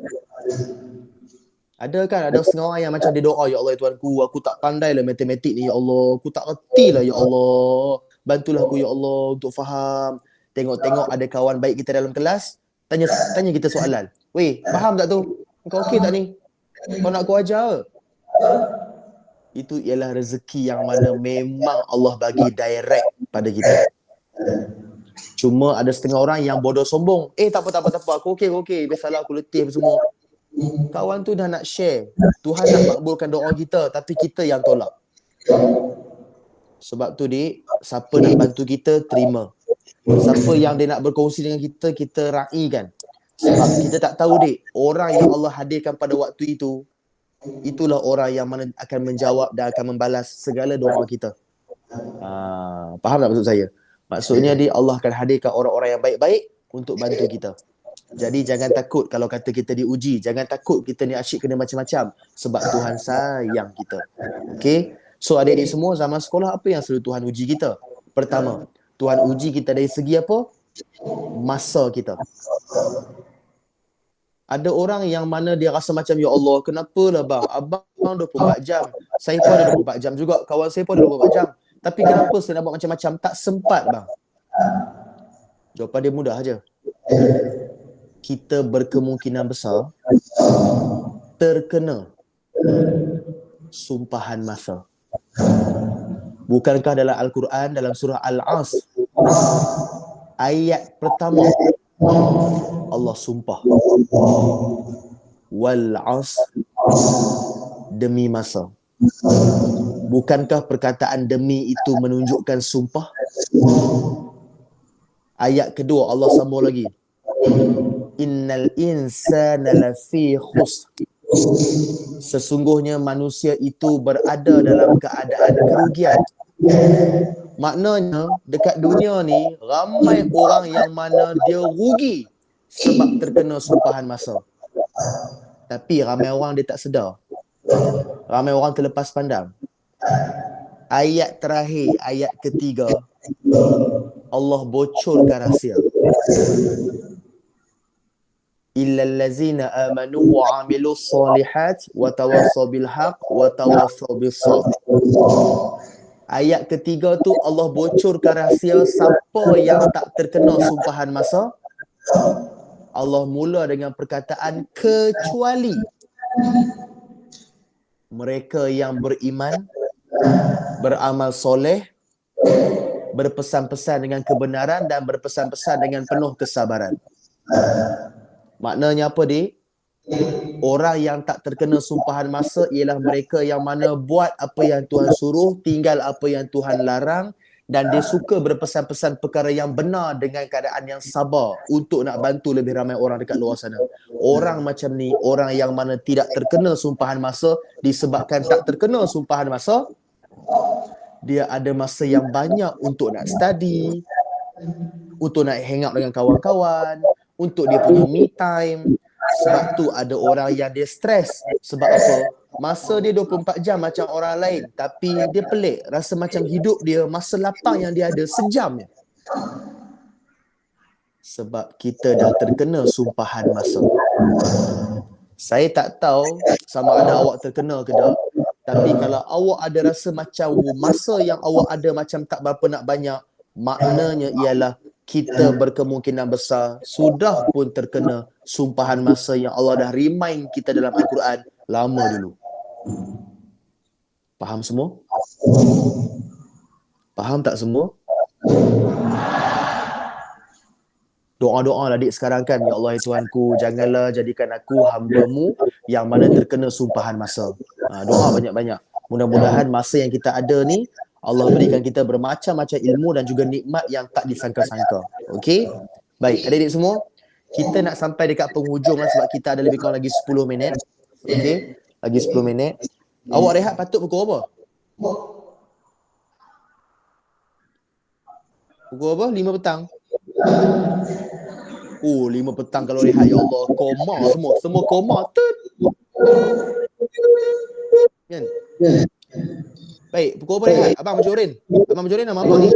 Ada kan, ada setengah orang yang macam dia doa, ya Allah ya Tuhanku, aku tak pandai lah matematik ni ya Allah, aku tak reti lah ya Allah, bantulah aku ya Allah untuk faham. Tengok-tengok ada kawan baik kita dalam kelas, tanya kita soalan. Weh, faham tak tu? Kau okey tak ni? Kau nak aku ajar? Itu ialah rezeki yang mana memang Allah bagi direct pada kita. Cuma ada setengah orang yang bodoh sombong. Tak apa, aku okey. Biasalah aku letih semua. Kawan tu dah nak share. Tuhan nak makbulkan doa kita, tapi kita yang tolak. Sebab tu dik, siapa nak bantu kita, terima. Siapa yang dia nak berkongsi dengan kita, kita raikan. Sebab kita tak tahu dik, orang yang Allah hadirkan pada waktu itu, itulah orang yang mana akan menjawab dan akan membalas segala doa kita. Faham tak maksud saya? Maksudnya dik, Allah akan hadirkan orang-orang yang baik-baik untuk bantu kita. Jadi jangan takut kalau kata kita diuji. Jangan takut kita ni asyik kena macam-macam. Sebab Tuhan sayang kita. Okay? So adik-adik semua, zaman sekolah apa yang selalu Tuhan uji kita? Pertama, Tuhan uji kita dari segi apa? Masa kita. Ada orang yang mana dia rasa macam, ya Allah, kenapa lah bang? Abang 24 jam. Saya pun ada 24 jam juga. Kawan saya pun ada 24 jam. Tapi kenapa saya nak buat macam-macam? Tak sempat bang. Jawapan dia mudah aja. Kita berkemungkinan besar terkena sumpahan masa. Bukankah dalam Al-Quran, dalam surah Al-As, ayat pertama Allah sumpah, wal as, demi masa. Bukankah perkataan demi itu menunjukkan sumpah? Ayat kedua Allah sambung lagi, innal insana lafi khusr. Sesungguhnya manusia itu berada dalam keadaan kerugian. Maknanya dekat dunia ni ramai orang yang mana dia rugi sebab terkena sumpahan masa. Tapi ramai orang dia tak sedar. Ramai orang terlepas pandang. Ayat terakhir, ayat ketiga, Allah bocorkan rahsia. Illal ladzina amanu wa amilus solihat wa tawassaw bil haqq wa tawassaw bis sabr. Ayat ketiga tu Allah bocorkan rahsia siapa yang tak terkena sumpahan masa. Allah mula dengan perkataan kecuali mereka yang beriman, beramal soleh, berpesan-pesan dengan kebenaran dan berpesan-pesan dengan penuh kesabaran. Maknanya apa dik? Orang yang tak terkena sumpahan masa ialah mereka yang mana buat apa yang Tuhan suruh, tinggal apa yang Tuhan larang, dan dia suka berpesan-pesan perkara yang benar dengan keadaan yang sabar untuk nak bantu lebih ramai orang dekat luar sana. Orang macam ni, orang yang mana tidak terkena sumpahan masa, disebabkan tak terkena sumpahan masa, dia ada masa yang banyak untuk nak study, untuk nak hang out dengan kawan-kawan, untuk dia punya me time. Sebab tu ada orang yang dia stres. Sebab apa? Masa dia 24 jam macam orang lain, tapi dia pelik. Rasa macam hidup dia, masa lapang yang dia ada sejam je. Sebab kita dah terkena sumpahan masa. Saya tak tahu sama ada awak terkena ke tak, tapi kalau awak ada rasa macam masa yang awak ada macam tak berapa nak banyak, maknanya ialah kita berkemungkinan besar sudah pun terkena sumpahan masa yang Allah dah remind kita dalam Al-Quran lama dulu. Faham semua? Faham tak semua? Doa-doa lah adik sekarang kan, ya Allah ya Tuhanku, janganlah jadikan aku hamba-Mu yang mana terkena sumpahan masa. Doa banyak-banyak. Mudah-mudahan masa yang kita ada ni Allah berikan kita bermacam-macam ilmu dan juga nikmat yang tak disangka-sangka. Okey? Baik, adik-adik semua, kita nak sampai dekat penghujung lah sebab kita ada lebih kurang lagi 10 minit. Okey? Lagi 10 minit. Awak rehat patut pukul apa? Pukul apa? 5 petang. Oh, 5 petang kalau rehat, ya Allah, koma semua. Semua koma. Tut. Kan? Baik, pukul apa rehat? Abang Majorin. Abang Majorin nama apa ni?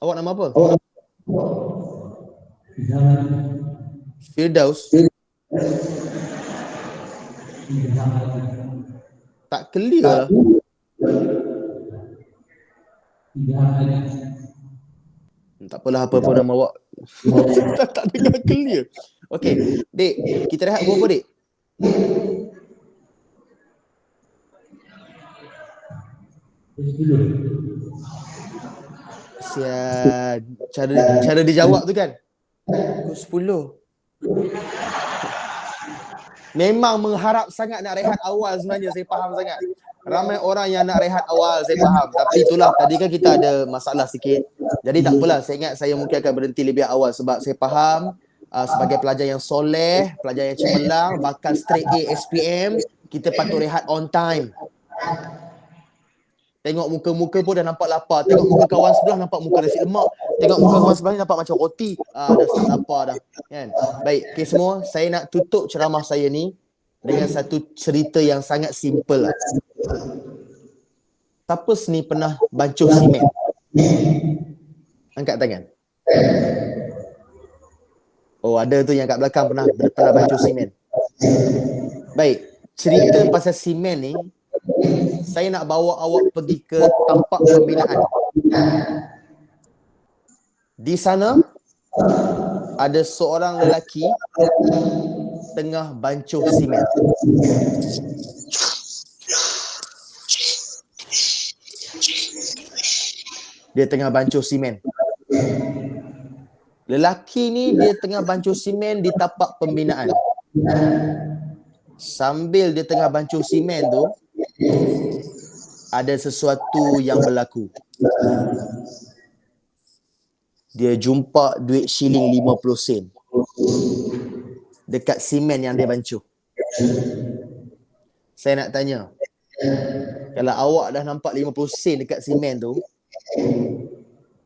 Awak nama apa? Firdaus. Tak clear lah. Tak apalah, apa pun nama awak. tak dengar clear. Okey, Dik, kita rehat pukul apa, Dik? Sial, cara dia jawab tu kan. Pukul 10. Memang mengharap sangat nak rehat awal sebenarnya, saya faham sangat. Ramai orang yang nak rehat awal, saya faham. Tapi itulah, tadi kan kita ada masalah sikit. Jadi tak apalah, saya ingat saya mungkin akan berhenti lebih awal sebab saya faham sebagai pelajar yang soleh, pelajar yang cemerlang, bakal straight A SPM, kita patut rehat on time. Tengok muka-muka pun dah nampak lapar. Tengok muka kawan sebelah nampak muka nasi lemak. Tengok muka kawan sebelah ni nampak macam roti. Dah start lapar dah. Kan? Baik, okay semua. Saya nak tutup ceramah saya ni dengan satu cerita yang sangat simple lah. Siapa sini pernah bancuh simen? Angkat tangan. Oh, ada tu yang kat belakang pernah bancuh simen. Baik, cerita pasal simen ni saya nak bawa awak pergi ke tapak pembinaan. Di sana ada seorang lelaki tengah bancuh simen. Dia tengah bancuh simen. Lelaki ni dia tengah bancuh simen di tapak pembinaan. Sambil dia tengah bancuh simen tu, ada sesuatu yang berlaku. Dia jumpa duit shilling 50 sen dekat simen yang dia bancuh. Saya nak tanya, kalau awak dah nampak 50 sen dekat simen tu,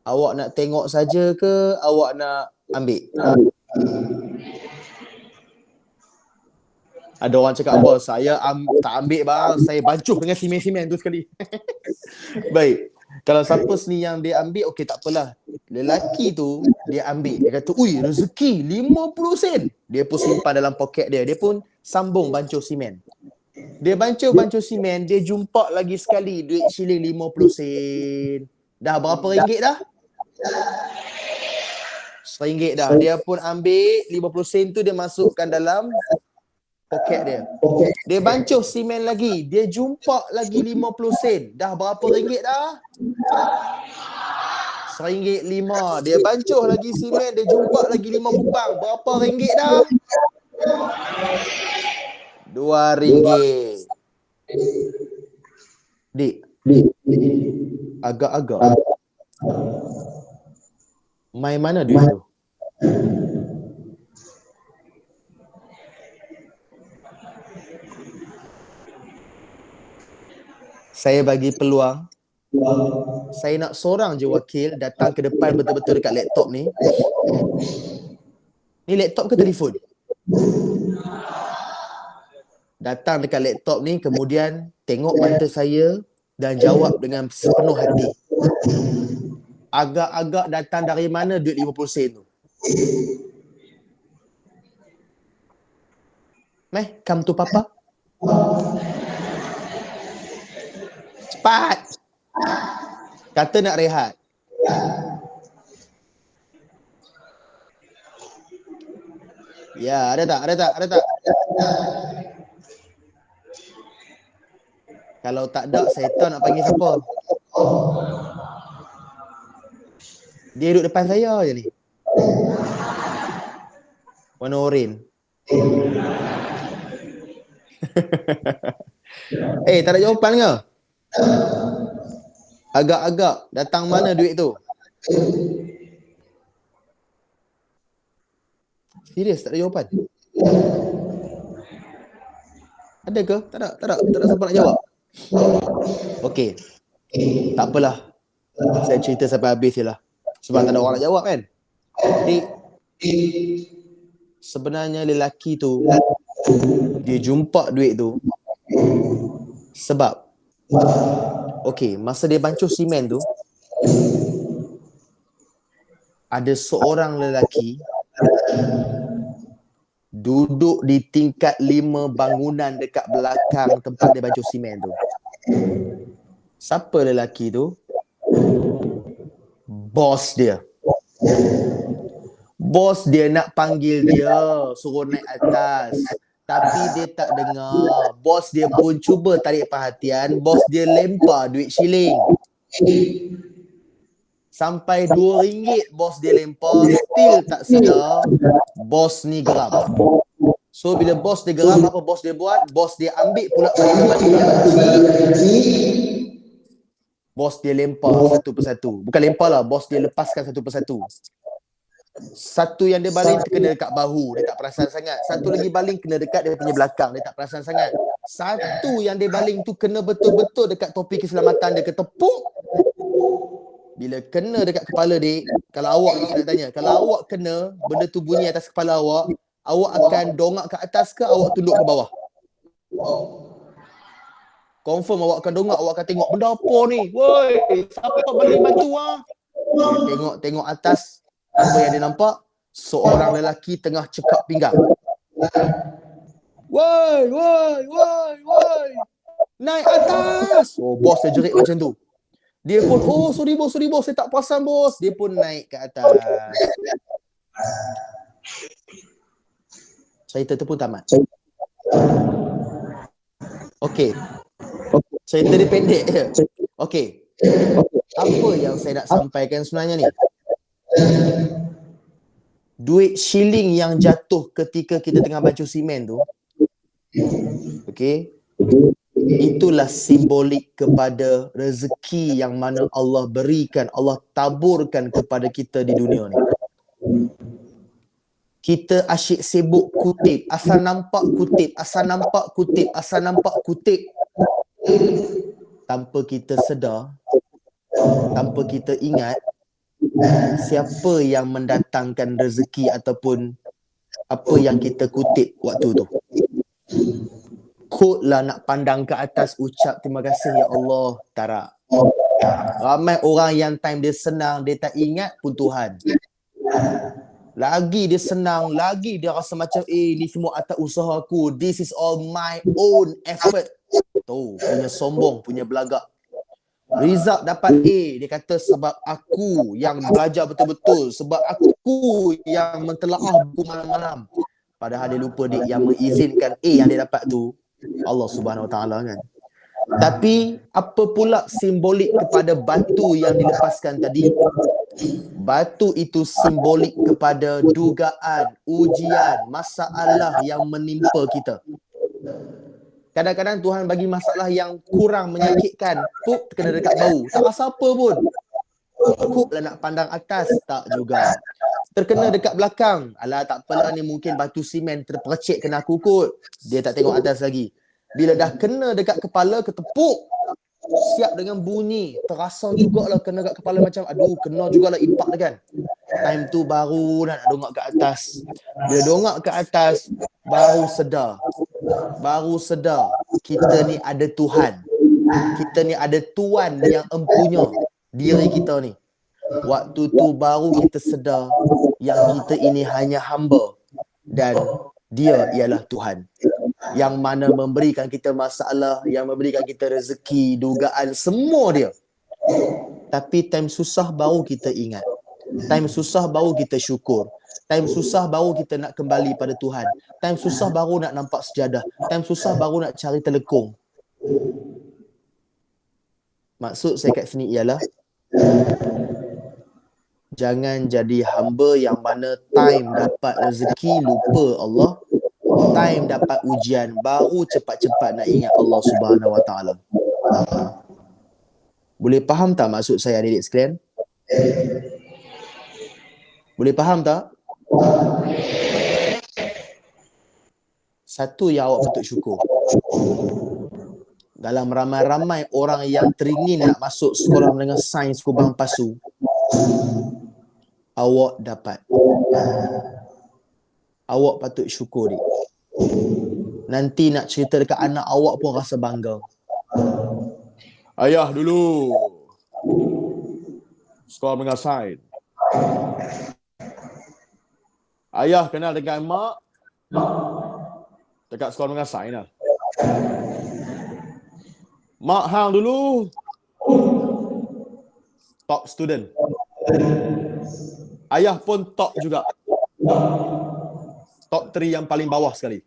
awak nak tengok saja ke awak nak ambil? Ada orang cakap apa? Saya tak ambil bang, saya bancuh dengan simen-simen tu sekali. Baik. Kalau siapa sini yang dia ambil, okey tak apalah. Lelaki tu dia ambil. Dia kata, "Ui, rezeki 50 sen." Dia pun simpan dalam poket dia. Dia pun sambung bancuh simen. Dia bancuh simen, dia jumpa lagi sekali duit shilling 50 sen. Dah berapa ringgit dah? RM1 dah. Dia pun ambil 50 sen tu, dia masukkan dalam poket dia. Dia bancuh simen lagi. Dia jumpa lagi 50 sen. Dah berapa ringgit dah? RM1.5. Dia bancuh lagi simen. Dia jumpa lagi 5 kupang. Berapa ringgit dah? RM2. Dik, agak-agak main mana duit tu? Saya bagi peluang. Saya nak seorang je wakil datang ke depan betul-betul dekat laptop ni. Ni laptop ke telefon? Datang dekat laptop ni, kemudian tengok mata saya dan jawab dengan sepenuh hati. Agak-agak datang dari mana duit 50 sen tu? Come to papa. Cepat. Kata nak rehat. Ya, ada tak? Kalau tak ada, saya tahu nak panggil siapa. Dia duduk depan saya je ni. Warna oren. Tak ada jawapan ke? Agak-agak datang mana duit tu? Serius, tak ada jawapan? Ada ke? Tak ada siapa nak jawab? Okey. Tak apalah. Saya cerita sampai habis je lah. Sebab tak ada orang nak jawab kan. Dik, sebenarnya lelaki tu dia jumpa duit tu sebab okey, masa dia bancuh simen tu ada seorang lelaki duduk di tingkat 5 bangunan dekat belakang tempat dia bancuh simen tu. Siapa lelaki tu? Bos dia. Bos dia nak panggil dia, suruh naik atas. Tapi dia tak dengar. Bos dia pun cuba tarik perhatian. Bos dia lempar duit shilling. Sampai RM2 bos dia lempar, still tak sedar. Bos ni geram. So bila bos dia geram, apa bos dia buat? Bos dia ambil pula batu-batu yang kecil. Bos dia lempar satu persatu. Bukan lempar lah, bos dia lepaskan satu persatu. Satu yang dia baling kena dekat bahu, dia tak perasan sangat. Satu lagi baling kena dekat dia punya belakang, dia tak perasan sangat. Satu yang dia baling tu kena betul-betul dekat topi keselamatan dia, ketepuk. Bila kena dekat kepala dik, kalau awak, saya nak tanya, kalau awak kena benda tu bunyi atas kepala awak, awak akan dongak ke atas ke awak tunduk ke bawah? Confirm awak akan dongak, awak akan tengok benda apa ni? Woi, siapa baling batu ah? Dia tengok atas, apa yang dia nampak? Seorang lelaki tengah cekak pinggang. Woi, woi, woi, woi. Naik atas. Oh, bos dia jerit macam tu. Dia pun, oh sorry bos, saya tak perasan bos. Dia pun naik ke atas. Cerita tu pun tamat. Okey. Cerita dia pendek je. Okey. Apa yang saya nak sampaikan sebenarnya ni? Duit shilling yang jatuh ketika kita tengah bancuh simen tu, okey, itulah simbolik kepada rezeki yang mana Allah berikan, Allah taburkan kepada kita di dunia ni. Kita asyik sibuk kutip, asal nampak kutip, asal nampak kutip, asal nampak kutip. Tanpa kita sedar, tanpa kita ingat siapa yang mendatangkan rezeki ataupun apa yang kita kutip waktu tu. Kod lah nak pandang ke atas, ucap terima kasih ya Allah. Tak. Ramai orang yang time dia senang, dia tak ingat pun Tuhan. Lagi dia senang, lagi dia rasa macam ni semua atas usaha aku. This is all my own effort. Tu, punya sombong, punya belagak. Result dapat A, dia kata sebab aku yang belajar betul-betul, sebab aku yang mentelaah buku malam-malam. Padahal dia lupa dik, yang mengizinkan A yang dia dapat tu Allah Subhanahu Wa Taala kan. Tapi apa pula simbolik kepada batu yang dilepaskan tadi? Batu itu simbolik kepada dugaan, ujian, masalah yang menimpa kita. Kadang-kadang Tuhan bagi masalah yang kurang menyakitkan, pup kena dekat bau, tak rasa apa pun. Pup lah nak pandang atas, tak juga. Terkena dekat belakang, alah tak apalah ni mungkin batu simen terpercik kena aku kot. Dia tak tengok atas lagi. Bila dah kena dekat kepala, ketepuk, siap dengan bunyi, terasa jugalah kena dekat kepala macam aduh kena jugalah impak dia kan. Time tu baru nak dongak ke atas. Bila dongak ke atas, baru sedar kita ni ada Tuhan. Kita ni ada Tuan yang empunya diri kita ni. Waktu tu baru kita sedar yang kita ini hanya hamba dan dia ialah Tuhan. Yang mana memberikan kita masalah, yang memberikan kita rezeki, dugaan, semua dia. Tapi time susah baru kita ingat. Time susah baru kita syukur. Time susah baru kita nak kembali pada Tuhan. Time susah baru nak nampak sejadah. Time susah baru nak cari telekung. Maksud saya kat sini ialah jangan jadi hamba yang mana time dapat rezeki lupa Allah. Time dapat ujian baru cepat-cepat nak ingat Allah Subhanahu Wa Taala. Boleh faham tak maksud saya adik-adik sekalian? Boleh faham tak? Satu yang awak patut syukur. dalam ramai-ramai orang yang teringin nak masuk sekolah menengah sains Kubang Pasu, awak dapat. Awak patut syukur, dik. Nanti nak cerita dekat anak awak pun rasa bangga. Ayah dulu sekolah menengah sains. Ayah kenal dengan mak dekat sekolah menengah sains lah. Mak hang dulu top student. Ayah pun top juga. Top 3 yang paling bawah sekali.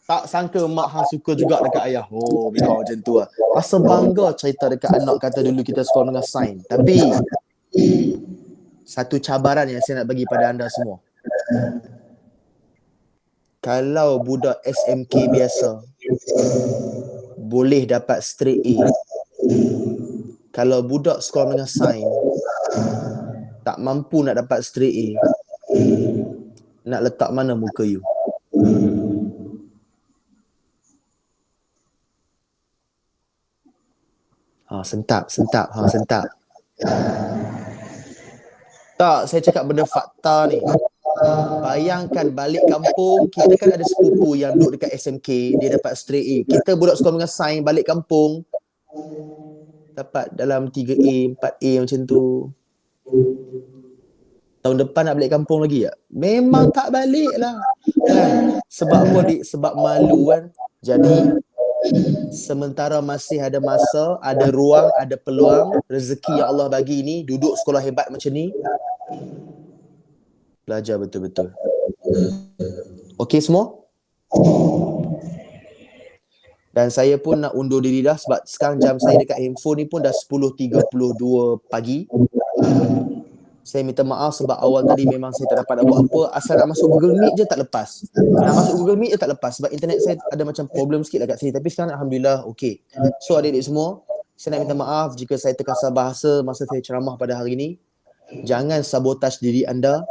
Tak sangka mak hang suka juga dekat ayah. Oh, bila macam tu lah. Rasa bangga cerita dekat anak kata dulu kita sekolah menengah sains. Tapi satu cabaran yang saya nak bagi pada anda semua. Kalau budak SMK biasa boleh dapat straight A, kalau budak sekolah menengah sains tak mampu nak dapat straight A, nak letak mana muka you? Sentap. Tak, saya cakap benda fakta ni. Bayangkan balik kampung, kita kan ada sepupu yang duduk dekat SMK, dia dapat straight A. Kita budak sekolah menengah sains balik kampung dapat dalam 3A, 4A macam tu. Tahun depan nak balik kampung lagi tak? Memang tak balik lah. Kan? Sebab apa, dik? Sebab malu kan. Jadi sementara masih ada masa, ada ruang, ada peluang, rezeki yang Allah bagi ni, duduk sekolah hebat macam ni, belajar betul-betul. Okey semua? Dan saya pun nak undur diri dah sebab sekarang jam saya dekat handphone ni pun dah 10.32 pagi. Saya minta maaf sebab awal tadi memang saya tak dapat nak buat apa. Asal nak masuk Google Meet je tak lepas. Nak masuk Google Meet je tak lepas sebab internet saya ada macam problem sikit lah kat sini. Tapi sekarang Alhamdulillah okey. So adik-adik semua, saya nak minta maaf jika saya terkasar bahasa masa saya ceramah pada hari ini. Jangan sabotaj diri anda.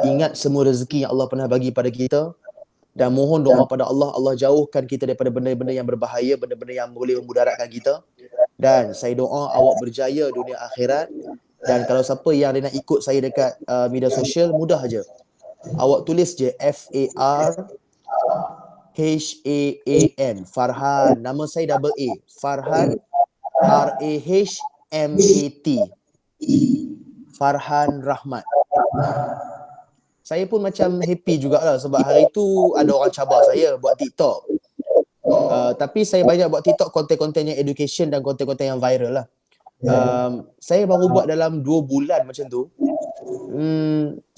Ingat semua rezeki yang Allah pernah bagi pada kita. Dan mohon doa pada Allah, Allah jauhkan kita daripada benda-benda yang berbahaya, benda-benda yang boleh memudaratkan kita. Dan saya doa awak berjaya dunia akhirat. Dan kalau siapa yang dia nak ikut saya dekat media sosial, mudah aja. Awak tulis je Farhan, Farhan. Nama saya double A. Farhan, Rahmat. Farhan Rahmat. Saya pun macam happy jugalah sebab hari tu ada orang cabar saya buat TikTok. Tapi saya banyak buat TikTok konten-konten yang education dan konten-konten yang viral lah. Saya baru buat dalam 2 bulan macam tu.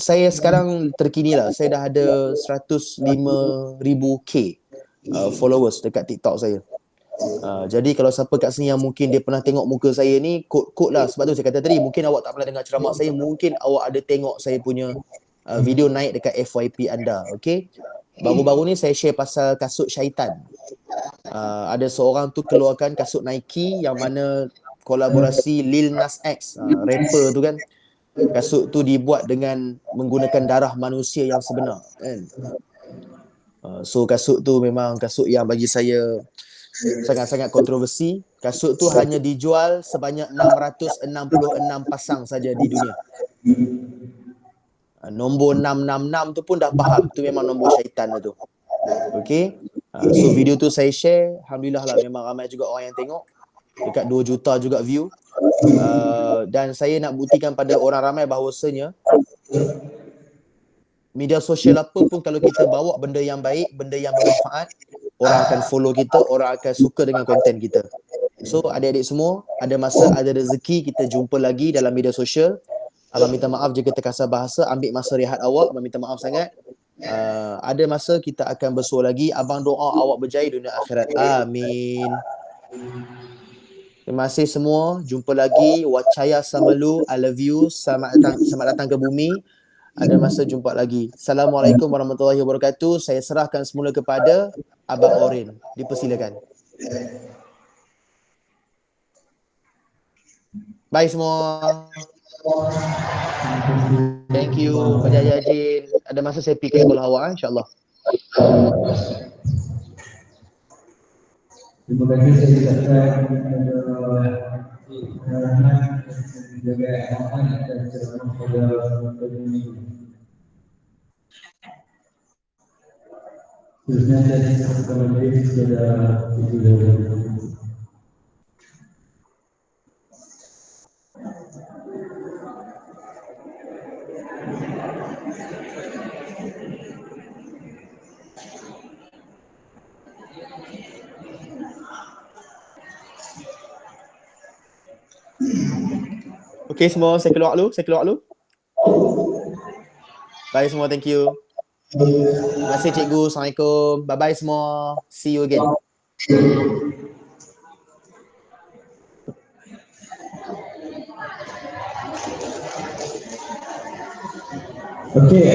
Saya sekarang terkini lah. Saya dah ada 105,000k followers dekat TikTok saya. Jadi kalau siapa kat sini yang mungkin dia pernah tengok muka saya ni, kod lah. Sebab tu saya kata tadi, mungkin awak tak pernah dengar ceramah saya, mungkin awak ada tengok saya punya video naik dekat FYP anda. Okay. Baru-baru ni saya share pasal kasut syaitan. Ada seorang tu keluarkan kasut Nike yang mana kolaborasi Lil Nas X, rapper tu kan. Kasut tu dibuat dengan menggunakan darah manusia yang sebenar kan. So kasut tu memang kasut yang bagi saya sangat-sangat kontroversi. Kasut tu hanya dijual sebanyak 666 pasang saja di dunia. Nombor 666 tu pun dah faham tu memang nombor syaitan lah tu. Okay. So video tu saya share, alhamdulillah lah, memang ramai juga orang yang tengok. Dekat 2 juta juga view. Dan saya nak buktikan pada orang ramai bahawasanya media sosial apa pun kalau kita bawa benda yang baik, benda yang bermanfaat, orang akan follow kita, orang akan suka dengan konten kita. So adik-adik semua, ada masa, ada rezeki, kita jumpa lagi dalam media sosial. Abang minta maaf jika terkasar bahasa, ambil masa rehat awak, abang minta maaf sangat. Ada masa kita akan bersua lagi. Abang doa awak berjaya dunia akhirat. Amin. Terima kasih semua. Jumpa lagi. Wacaya Samalu. I love you. Selamat datang ke bumi. Ada masa jumpa lagi. Assalamualaikum warahmatullahi wabarakatuh. Saya serahkan semula kepada Abang Orin. Dipersilakan. Bye semua. Thank you. Berjaya Jin. Ada masa saya pergi ke sekolah awak, insyaAllah. Terima kasih saya ucapkan kepada Rahman dan juga Ahmad atas ceramah pada pagi ini. Seterusnya saya serahkan lagi kepada Ibu Dato'. Okay semua, saya keluar dulu. Bye semua, thank you. Terima kasih cikgu. Assalamualaikum. Bye bye semua. See you again. Okey.